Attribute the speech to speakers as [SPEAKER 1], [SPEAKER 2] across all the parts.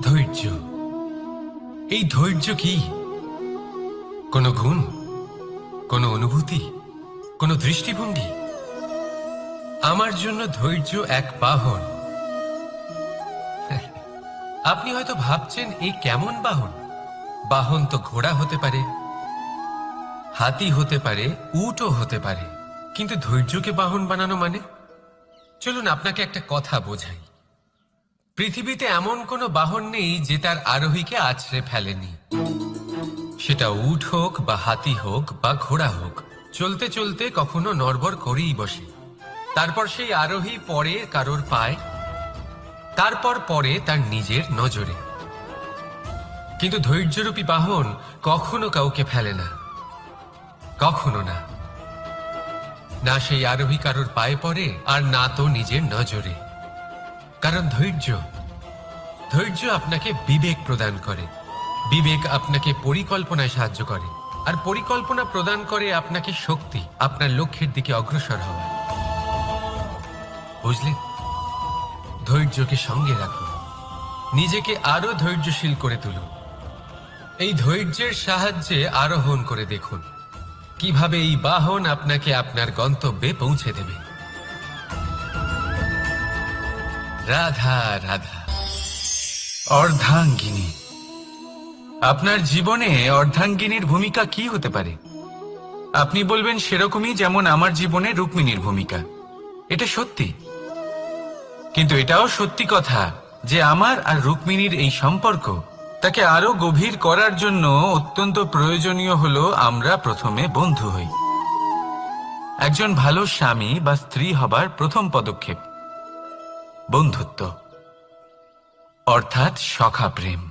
[SPEAKER 1] ধৈর্য। এই ধৈর্য কি কোনো গুণ, কোনো অনুভূতি, কোনো দৃষ্টিভঙ্গি? আমার জন্য ধৈর্য এক বাহন। আপনি হয়তো ভাবছেন এই কেমন বাহন? বাহন তো ঘোড়া হতে পারে, হাতি হতে পারে, উটও হতে পারে, কিন্তু ধৈর্যকে বাহন বানানো মানে? চলুন আপনাকে একটা কথা বোঝাই। পৃথিবীতে এমন কোনো বাহন নেই যে তার আরোহীকে আছড়ে ফেলেনি। সেটা উট হোক বা হাতি হোক বা ঘোড়া হোক, চলতে চলতে কখনো নড়বড় করেই বসে। তারপর সেই আরোহী পড়ে কারোর পায়, তারপর পড়ে তার নিজের নজরে। কিন্তু ধৈর্যরূপী বাহন কখনো কাউকে ফেলে না, কখনো না। না সেই আরোহী কারোর পায়ে পড়ে, আর না তো নিজের নজরে। কারণ ধৈর্য আপনাকে বিবেক প্রদান করে, বিবেক আপনাকে পরিকল্পনায় সাহায্য করে, আর পরিকল্পনা প্রদান করে আপনাকে শক্তি, আপনার লক্ষ্যের দিকে অগ্রসর হওয়া। বুঝলেন? ধৈর্যকে সঙ্গে রাখুন, নিজেকে আরো ধৈর্যশীল করে তুলুন। এই ধৈর্যের সাহায্যে আরোহণ করে দেখুন কিভাবে এই বাহন আপনাকে আপনার গন্তব্যে পৌঁছে দেবে। রাধা রাধা।
[SPEAKER 2] অর্ধাঙ্গিনী। আপনার জীবনে অর্ধাঙ্গিনীর ভূমিকা কি হতে পারে? আপনি বলবেন সেরকমই যেমন আমার জীবনে রুক্মিণীর ভূমিকা। এটা সত্যি, কিন্তু এটাও সত্যি কথা যে আমার আর রুক্মিণীর এই সম্পর্ক, তাকে আরো গভীর করার জন্য অত্যন্ত প্রয়োজনীয় হলো আমরা প্রথমে বন্ধু হই। একজন ভালো স্বামী বা স্ত্রী হবার প্রথম পদক্ষেপ বন্ধুত্ব, অর্থাৎ সখা প্রেম।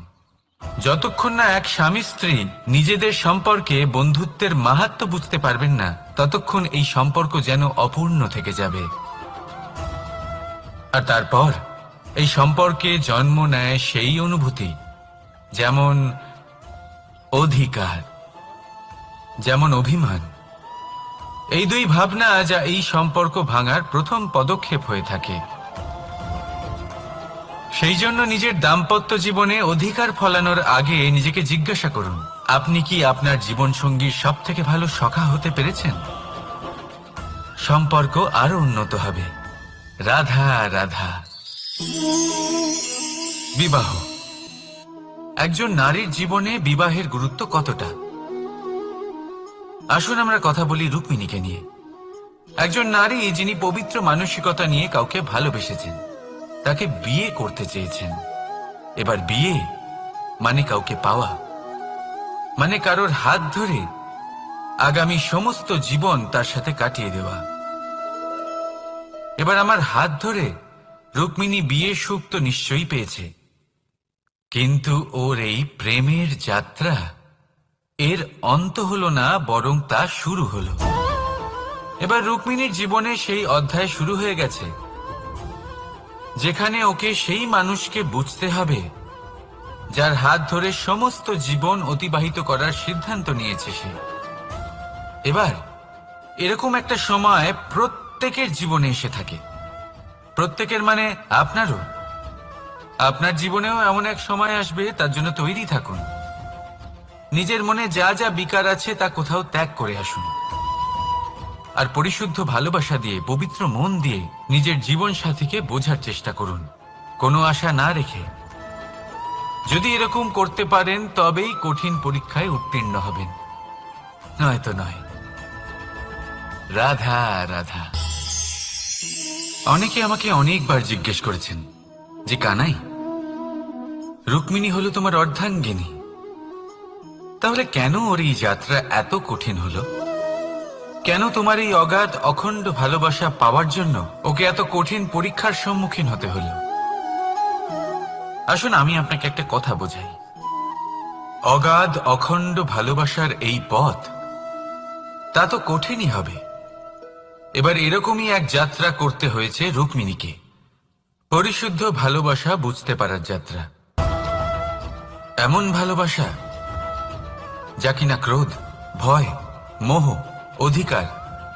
[SPEAKER 2] যতক্ষণ না এক স্বামী স্ত্রী নিজেদের সম্পর্কে বন্ধুত্বের মাহাত্ম্য বুঝতে পারবেন না, ততক্ষণ এই সম্পর্ক যেন অপূর্ণ থেকে যাবে। আর তারপর এই সম্পর্কে জন্ম নেয় সেই অনুভূতি, যেমন অধিকার, যেমন অভিমান। এই দুই ভাবনা যা এই সম্পর্ক ভাঙার প্রথম পদক্ষেপ হয়ে থাকে। সেই জন্য নিজের দাম্পত্য জীবনে অধিকার ফলানোর আগে নিজেকে জিজ্ঞাসা করুন, আপনি কি আপনার জীবনসঙ্গীর সব থেকে ভালো সখা হতে পেরেছেন? সম্পর্ক আরো উন্নত হবে। রাধা রাধা। বিবাহ। একজন নারীর জীবনে বিবাহের গুরুত্ব কতটা? আসুন আমরা কথা বলি রুক্মিণীকে নিয়ে। একজন নারী যিনি পবিত্র মানসিকতা নিয়ে কাউকে ভালোবেসেছেন, তাকে বিয়ে করতে চেয়েছেন। এবার বিয়ে মানে কাউকে পাওয়া, মানে কারোর হাত ধরে আগামী সমস্ত জীবন তার সাথে কাটিয়ে দেওয়া। এবার আমার হাত ধরে রুক্মিণী বিয়ের সুখ তো নিশ্চয়ই পেয়েছে, কিন্তু ওর এই প্রেমের যাত্রা, এর অন্ত হলো না, বরং তা শুরু হলো। এবার রুক্মিণীর জীবনে সেই অধ্যায় শুরু হয়ে গেছে যেখানে ওকে সেই মানুষকে বুঝতে হবে যার হাত ধরে সমস্ত জীবন অতিবাহিত করার সিদ্ধান্ত নিয়েছে সে। এবার এরকম একটা সময় প্রত্যেকের জীবনে এসে থাকে, প্রত্যেকের মানে আপনারও। আপনার জীবনেও এমন এক সময় আসবে, তার জন্য তৈরি থাকুন। নিজের মনে যা যা বিকার আছে তা কোথাও ত্যাগ করে আসুন, আর পরিশুদ্ধ ভালোবাসা দিয়ে, পবিত্র মন দিয়ে নিজের জীবন সাথীকে বোঝার চেষ্টা করুন, কোনো আশা না রেখে। যদি এরকম করতে পারেন তবেই কঠিন পরীক্ষায় উত্তীর্ণ হবেন, নয়তো নয়। রাধা রাধা। অনেকে আমাকে অনেকবার জিজ্ঞেস করেছেন যে কানাই, রুক্মিণী হলো তোমার অর্ধাঙ্গিনী, তাহলে কেন ওর এই যাত্রা এত কঠিন হলো? কেন তোমার এই অগাধ অখণ্ড ভালোবাসা পাওয়ার জন্য ওকে এত কঠিন পরীক্ষার সম্মুখীন হতে হলো? আসুন আমি আপনাকে একটা কথা বোঝাই। অগাধ অখণ্ড ভালোবাসার এই পথ, তা তো কঠিনই হবে। এবার এরকমই এক যাত্রা করতে হয়েছে রুক্মিণীকে, পরিশুদ্ধ ভালোবাসা বুঝতে পারার যাত্রা। এমন ভালোবাসা যা কিনা ক্রোধ, ভয়, মোহ, অধিকার,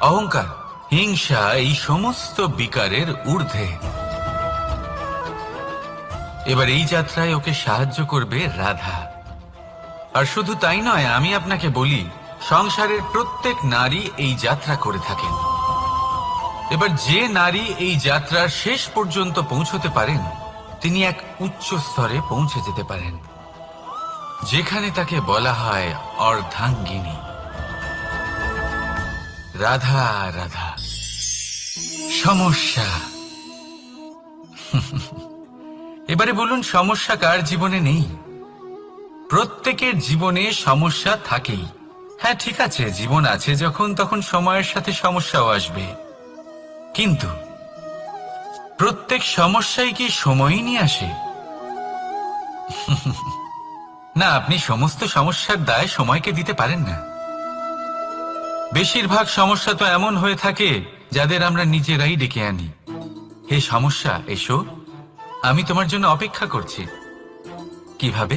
[SPEAKER 2] অহংকার, হিংসা এই সমস্ত বিকারের ঊর্ধ্বে। এবার এই যাত্রায় ওকে সাহায্য করবে রাধা। আর শুধু তাই নয়, আমি আপনাকে বলি, সংসারের প্রত্যেক নারী এই যাত্রা করে থাকেন। এবার যে নারী এই যাত্রার শেষ পর্যন্ত পৌঁছতে পারেন, তিনি এক উচ্চ স্তরে পৌঁছে যেতে পারেন, যেখানে তাকে বলা হয় অর্ধাঙ্গিনী। রাধা রাধা। সমস্যা। এবারে বলুন, সমস্যা কার জীবনে নেই? প্রত্যেকের জীবনে সমস্যা থাকেই। হ্যাঁ, ঠিক আছে, জীবন আছে যখন, তখন সময়ের সাথে সমস্যাও আসবে। কিন্তু প্রত্যেক সমস্যাই কি সময়ই নিয়ে আসে? না, আপনি সমস্ত সমস্যার দায় সময়কে দিতে পারেন না। বেশিরভাগ সমস্যা তো এমন হয়ে থাকে যাদের আমরা নিজেরাই ডেকে আনি। হে সমস্যা, এসো, আমি তোমার জন্য অপেক্ষা করছি। কিভাবে?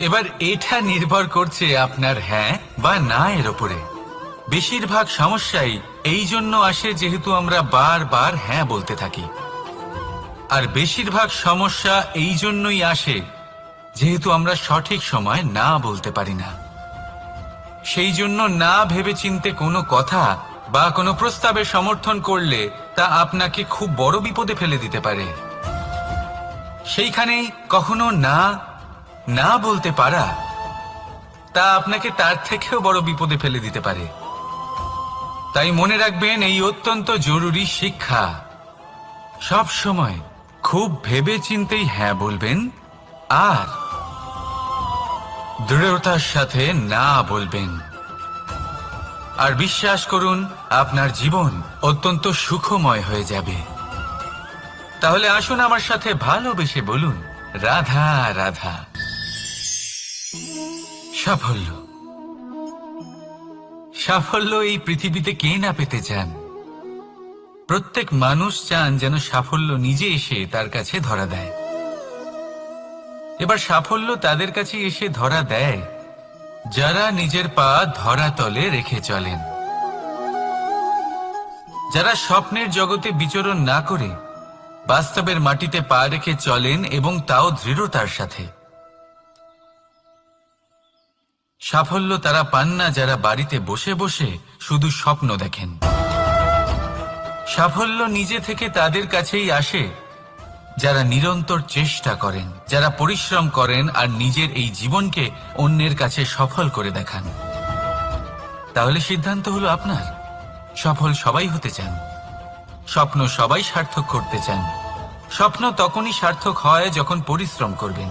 [SPEAKER 2] এবার এটা নির্ভর করছে আপনার হ্যাঁ বা না এর উপরে। বেশিরভাগ সমস্যাই এই জন্য আসে যেহেতু আমরা বারবার হ্যাঁ বলতে থাকি, আর বেশিরভাগ সমস্যা এই জন্যই আসে যেহেতু আমরা সঠিক সময় না বলতে পারি না। সেই জন্য না ভেবেচিন্তে কোনো কথা বা কোনো প্রস্তাবের সমর্থন করলে তা আপনাকে খুব বড় বিপদে ফেলে দিতে পারে। সেইখানেই কখনো না না বলতে পারা, তা আপনাকে তার থেকেও বড় বিপদে ফেলে দিতে পারে। তাই মনে রাখবেন, এই অত্যন্ত জরুরি শিক্ষা। সব সময় খুব ভেবেচিন্তেই হ্যাঁ বলবেন আর দৃঢ়তার সাথে না বলবেন। আর বিশ্বাস করুন, আপনার জীবন অত্যন্ত সুখময় হয়ে যাবে। তাহলে আসুন আমার সাথে ভালোবেসে বলুন, রাধা রাধা। সাফল্য। সাফল্য এই পৃথিবীতে কে না পেতে চান? প্রত্যেক মানুষ চান যেন সাফল্য নিজে এসে তার কাছে ধরা দেয়। এবার সাফল্য তাদের কাছে এসে ধরা দেয় যারা নিজের পা ধরাতলে রেখে চলেন, যারা স্বপ্নের জগতে বিচরণ না করে বাস্তবের মাটিতে পা রেখে চলেন, এবং তাও দৃঢ়তার সাথে। সাফল্য তারা পান না যারা বাড়িতে বসে বসে শুধু স্বপ্ন দেখেন। সাফল্য নিজে থেকে তাদের কাছেই আসে যারা নিরন্তর চেষ্টা করেন, যারা পরিশ্রম করেন আর নিজের এই জীবনকে অন্যের কাছে সফল করে দেখান। তাহলে সিদ্ধান্ত হলো আপনার। সফল সবাই হতে চান, স্বপ্ন সবাই সার্থক করতে চান। স্বপ্ন তখনই সার্থক হয় যখন পরিশ্রম করবেন,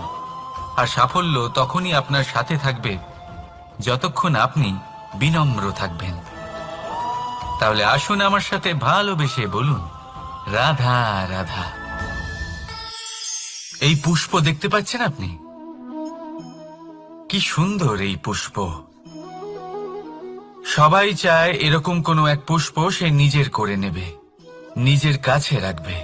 [SPEAKER 2] আর সাফল্য তখনই আপনার সাথে থাকবে যতক্ষণ আপনি বিনম্র থাকবেন। তাহলে আসুন আমার সাথে ভালোবেসে বলুন, রাধা রাধা। এই পুষ্প দেখতে পাচ্ছেন আপনি? কি সুন্দর এই পুষ্প। সবাই চায় এরকম কোনো এক পুষ্প সে নিজের করে নেবে, নিজের কাছে রাখবে।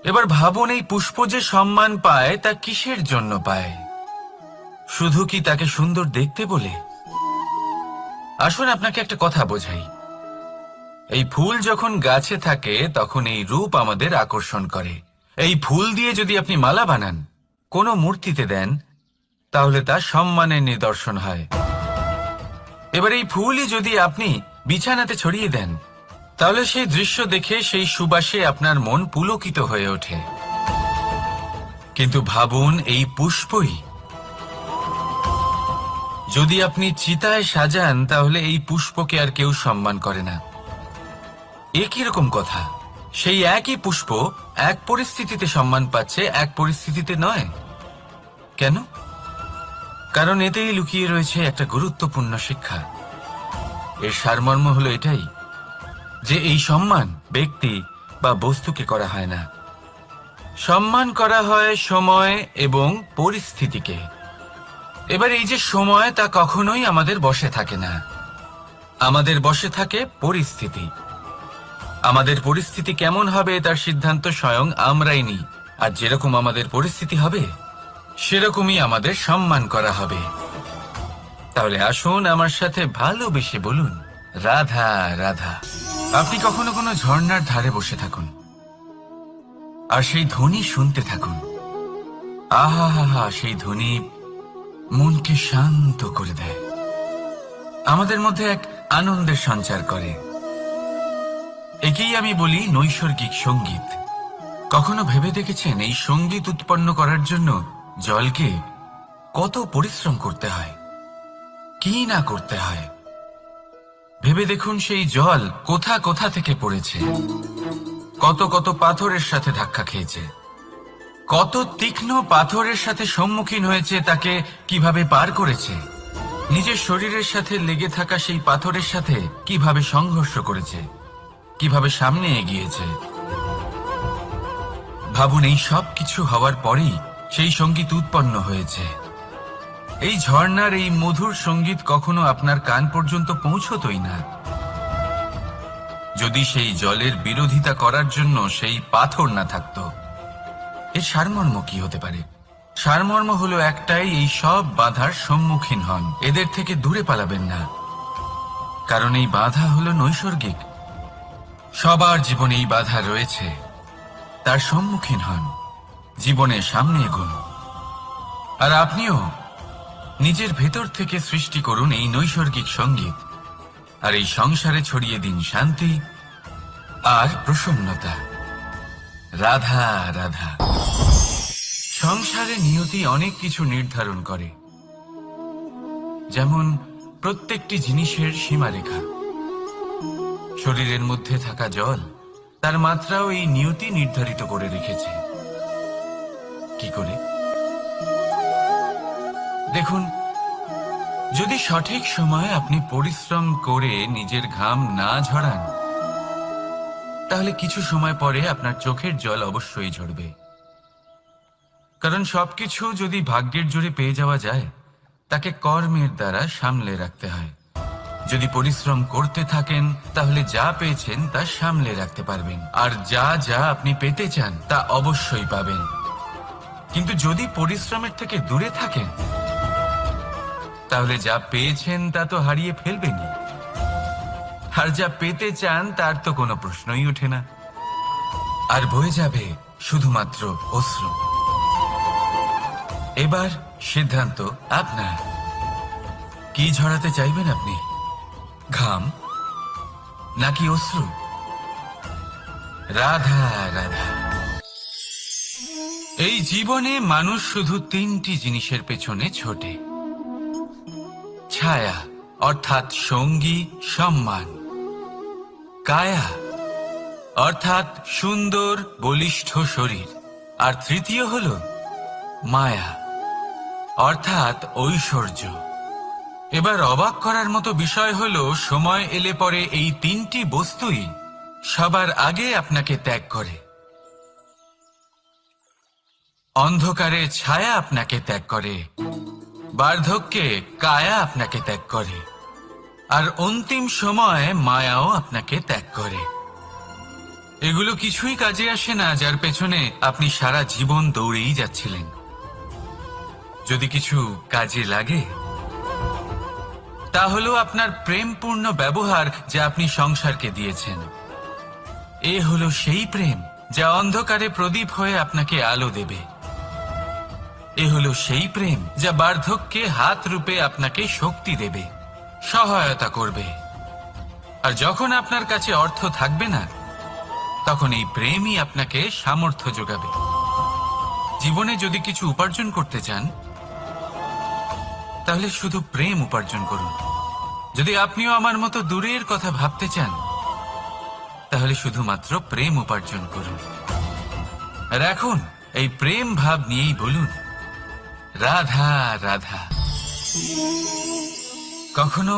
[SPEAKER 2] এবার ভাবুন, এই পুষ্প যে সম্মান পায় তা কিসের জন্য পায়? শুধু কি তাকে সুন্দর দেখতে বলে? আসুন আপনাকে একটা কথা বোঝাই। এই ফুল যখন গাছে থাকে তখন এই রূপ আমাদের আকর্ষণ করে। এই ফুল দিয়ে যদি আপনি মালা বানান, কোনো মূর্তিতে দেন, তাহলে তা সম্মানের নিদর্শন হয়। এবার এই ফুলই যদি আপনি বিছানাতে ছড়িয়ে দেন, তাহলে সেই দৃশ্য দেখে সেই সুবাসে আপনার মন পুলকিত হয়ে ওঠে। কিন্তু ভাবুন, এই পুষ্পই যদি আপনি চিতায় সাজান, তাহলে এই পুষ্পকে আর কেউ সম্মান করে না। একই রকম কথা, সেই একই পুষ্প এক পরিস্থিতিতে সম্মান পাচ্ছে, এক পরিস্থিতিতে নয়। কেন? কারণ এতেই লুকিয়ে রয়েছে একটা গুরুত্বপূর্ণ শিক্ষা। এর সারমর্ম হলো এটাই যে এই সম্মান ব্যক্তি বা বস্তুকে করা হয় না, সম্মান করা হয় সময় এবং পরিস্থিতিকে। এবার এই যে সময়, তা কখনোই আমাদের বশে থাকে না। আমাদের বশে থাকে পরিস্থিতি। আমাদের পরিস্থিতি কেমন হবে তার সিদ্ধান্ত স্বয়ং আমরাই নিই, আর যেরকম আমাদের পরিস্থিতি হবে সেরকমই আমাদের সম্মান করা হবে। তাহলে আসুন আমার সাথে ভালোবেসে বলুন, রাধা রাধা। আপনি কখনো কোনো ঝর্ণার ধারে বসে থাকুন, আর সেই ধ্বনি শুনতে থাকুন। আহা হা হা, সেই ধ্বনি মনকে শান্ত করে দেয়, আমাদের মধ্যে এক আনন্দের সঞ্চার করে। একেই আমি বলি নৈসর্গিক সঙ্গীত। কখনো ভেবে দেখেছেন এই সঙ্গীত উৎপন্ন করার জন্য জলকে কত পরিশ্রম করতে হয়, কি না করতে হয়? ভেবে দেখুন, সেই জল কোথা কোথা থেকে পড়েছে, কত কত পাথরের সাথে ধাক্কা খেয়েছে, কত তীক্ষ্ণ পাথরের সাথে সম্মুখীন হয়েছে, তাকে কিভাবে পার করেছে, নিজের শরীরের সাথে লেগে থাকা সেই পাথরের সাথে কিভাবে সংঘর্ষ করেছে, কিভাবে সামনে এগিয়েছে। ভাবুন, এই সব কিছু হওয়ার পরেই সেই সঙ্গীত উৎপন্ন হয়েছে। এই ঝর্ণার এই মধুর সঙ্গীত কখনো আপনার কান পর্যন্ত পৌঁছতই না যদি সেই জলের বিরোধিতা করার জন্য সেই পাথর না থাকত। এর সারমর্ম কি হতে পারে? সারমর্ম হলো একটাই, এই সব বাধার সম্মুখীন হন, এদের থেকে দূরে পালাবেন না, কারণ এই বাধা হলো নৈসর্গিক। সবার জীবনে এই বাধা রয়েছে, তার সম্মুখীন হন, জীবনের সামনে এগোন। আর আপনিও নিজের ভেতর থেকে সৃষ্টি করুন এই নৈসর্গিক সঙ্গীত, আর এই সংসারে ছড়িয়ে দিন শান্তি আর প্রসন্নতা। রাধা রাধা। সংসারে নিয়তি অনেক কিছু নির্ধারণ করে, যেমন প্রত্যেকটি জিনিসের সীমারেখা। শরীরের মধ্যে থাকা জল, তার মাত্রাও এই নিয়তি নির্ধারিত করে রেখেছে। কি করে? দেখুন, যদি সঠিক সময়ে আপনি পরিশ্রম করে নিজের ঘাম না ঝরান, তাহলে কিছু সময় পরে আপনার চোখের জল অবশ্যই ঝরবে। কারণ সবকিছু যদি ভাগ্যের জোরে পেয়ে যাওয়া যায়, তাকে কর্মের দ্বারা সামলে রাখতে হয়। যদি পরিশ্রম করতে থাকেন, তাহলে যা পেয়েছেন তা সামলে রাখতে পারবেন, আর যা যা আপনি পেতে চান তা অবশ্যই পাবেন। কিন্তু যদি পরিশ্রমের থেকে দূরে থাকেন, তাহলে যা পেয়েছেন তা তো হারিয়ে ফেলবেনই, আর যা পেতে চান তার তো কোনো প্রশ্নই ওঠে না, আর বয়ে যাবে শুধুমাত্র অশ্রু। এবার সিদ্ধান্ত আপনার। কি ঝরাতে চাইবেন আপনি? ঘাম নাকি অশ্রু? রাধা রাধা। এই জীবনে মানুষ শুধু তিনটি জিনিসের পেছনে ছোটে: ছায়া অর্থাৎ সঙ্গী সম্মান, কায়া অর্থাৎ সুন্দর বলিষ্ঠ শরীর, আর তৃতীয় হল মায়া অর্থাৎ ঐশ্বর্য। এবার অবাক করার মতো বিষয় হলো, সময় এলে পরে এই তিনটি বস্তুই সবার আগে আপনাকে ত্যাগ করে। অন্ধকারে ছায়া আপনাকে ত্যাগ করে, বার্ধক্যে কায়া আপনাকে ত্যাগ করে, আর অন্তিম সময়ে মায়াও আপনাকে ত্যাগ করে। এগুলো কিছুই কাজে আসে না যার পেছনে আপনি সারা জীবন দৌড়েই যাচ্ছিলেন। যদি কিছু কাজে লাগে, তা হলো আপনার প্রেমপূর্ণ ব্যবহার যা আপনি সংসারকে দিয়েছেন। এ হলো সেই প্রেম যা অন্ধকারে প্রদীপ হয়ে আপনাকে আলো দেবে। এ হলো সেই প্রেম যা বার্ধক্যে হাত রূপে আপনাকে শক্তি দেবে, সহায়তা করবে। আর যখন আপনার কাছে অর্থ থাকবে না, তখন এই প্রেমই আপনাকে সামর্থ্য যোগাবে। জীবনে যদি কিছু উপার্জন করতে চান, তাহলে শুধু প্রেম উপার্জন করুন। যদি আপনিও আমার মতো দূরের কথা ভাবতে চান, তাহলে শুধুমাত্র প্রেম উপার্জন করুন। আর এখন এই প্রেম ভাব নিয়েই বলুন, রাধা রাধা। কখনো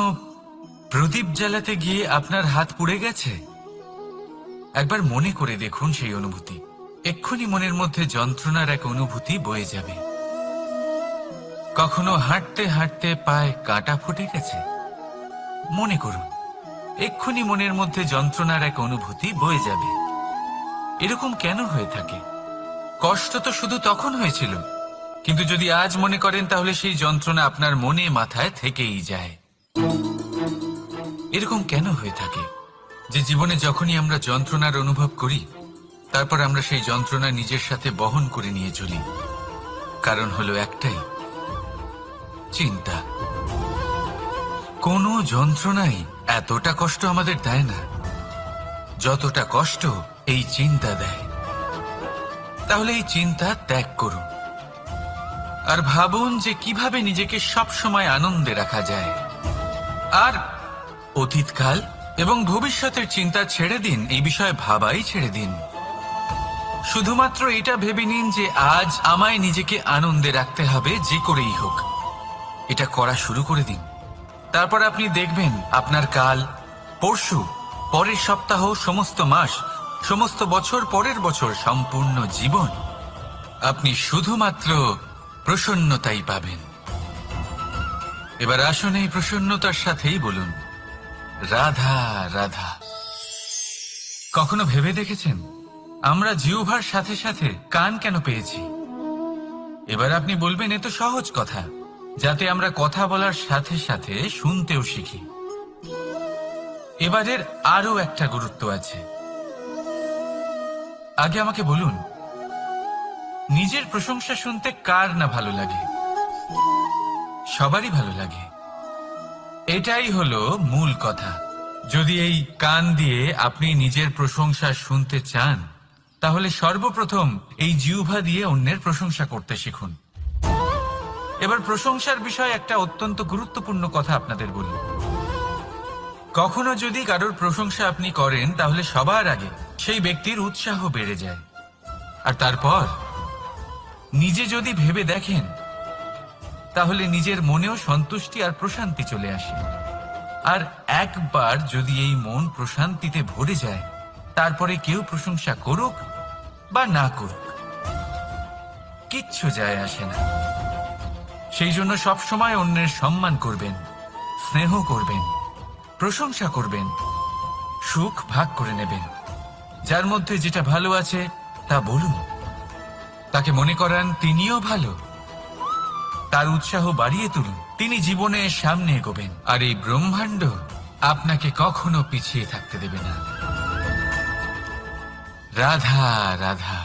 [SPEAKER 2] প্রদীপ জ্বালাতে গিয়ে আপনার হাত পুড়ে গেছে? একবার মনে করে দেখুন সেই অনুভূতি। এক্ষুনি মনের মধ্যে যন্ত্রণার এক অনুভূতি বয়ে যাবে। কখনো হাঁটতে হাঁটতে পায়ে কাঁটা ফুটে গেছে? মনে করুন, এক্ষুনি মনের মধ্যে যন্ত্রণার এক অনুভূতি বয়ে যাবে। এরকম কেন হয়ে থাকে? কষ্ট তো শুধু তখন হয়েছিল, কিন্তু যদি আজ মনে করেন, তাহলে সেই যন্ত্রণা আপনার মনে মাথায় থেকেই যায়। এরকম কেন হয়ে থাকে যে জীবনে যখনই আমরা যন্ত্রণার অনুভব করি, তারপর আমরা সেই যন্ত্রণা নিজের সাথে বহন করে নিয়ে চলি। কারণ হলো একটাই, চিন্তা। কোনো যন্ত্রণাই এতটা কষ্ট আমাদের দেয় না যতটা কষ্ট এই চিন্তা দেয়। তাহলে এই চিন্তা ত্যাগ করুন আর ভাবুন যে কিভাবে নিজেকে সব সময় আনন্দে রাখা যায়। আর অতীতকাল এবং ভবিষ্যতের চিন্তা ছেড়ে দিন, এই বিষয়ে ভাবাই ছেড়ে দিন। শুধুমাত্র এটা ভেবে নিন যে আজ আমায় নিজেকে আনন্দে রাখতে হবে, যে করেই হোক। এটা করা শুরু করে দিন। তারপর আপনি দেখবেন আপনার কাল, পরশু, পরের সপ্তাহ, সমস্ত মাস, সমস্ত বছর, পরের বছর, সম্পূর্ণ জীবন আপনি শুধুমাত্র প্রসন্নতাই পাবেন। এবার আসুন এই প্রসন্নতার সাথেই বলুন, রাধা রাধা। কখনো ভেবে দেখেছেন আমরা জিহ্বার সাথে সাথে কান কেন পেয়েছি? এবার আপনি বলবেন এ তো সহজ কথা, যাতে আমরা কথা বলার সাথে সাথে শুনতেও শিখি। এবারের আরো একটা গুরুত্ব আছে। আগে আমাকে বলুন, নিজের প্রশংসা শুনতে কার না ভালো লাগে? সবারই ভালো লাগে। এটাই হলো মূল কথা। যদি এই কান দিয়ে আপনি নিজের প্রশংসা শুনতে চান, তাহলে সর্বপ্রথম এই জিহ্বা দিয়ে অন্যের প্রশংসা করতে শিখুন। এবার প্রশংসার বিষয়ে একটা অত্যন্ত গুরুত্বপূর্ণ কথা আপনাদের বলি। কখনো যদি কারোর প্রশংসা আপনি করেন, তাহলে সবার আগে সেই ব্যক্তির উৎসাহ বেড়ে যায়। আর তারপর নিজে যদি ভেবে দেখেন, তাহলে নিজের মনেও সন্তুষ্টি আর প্রশান্তি চলে আসে। আর একবার যদি এই মন প্রশান্তিতে ভরে যায়, তারপরে কেউ প্রশংসা করুক বা না করুক, কিচ্ছু যায় আসে না। সেই জন্য সবসময় অন্যের সম্মান করবেন, স্নেহ করবেন, প্রশংসা করবেন, সুখ ভাগ করে নেবেন। যার মধ্যে যেটা ভালো আছে তা বলুন, তাকে মনে করান তিনিও ভালো, তার উৎসাহ বাড়িয়ে তুলুন। তিনি জীবনে সামনে এগোবেন, আর এই ব্রহ্মাণ্ড আপনাকে কখনো পিছিয়ে থাকতে দেবে না। রাধা রাধা।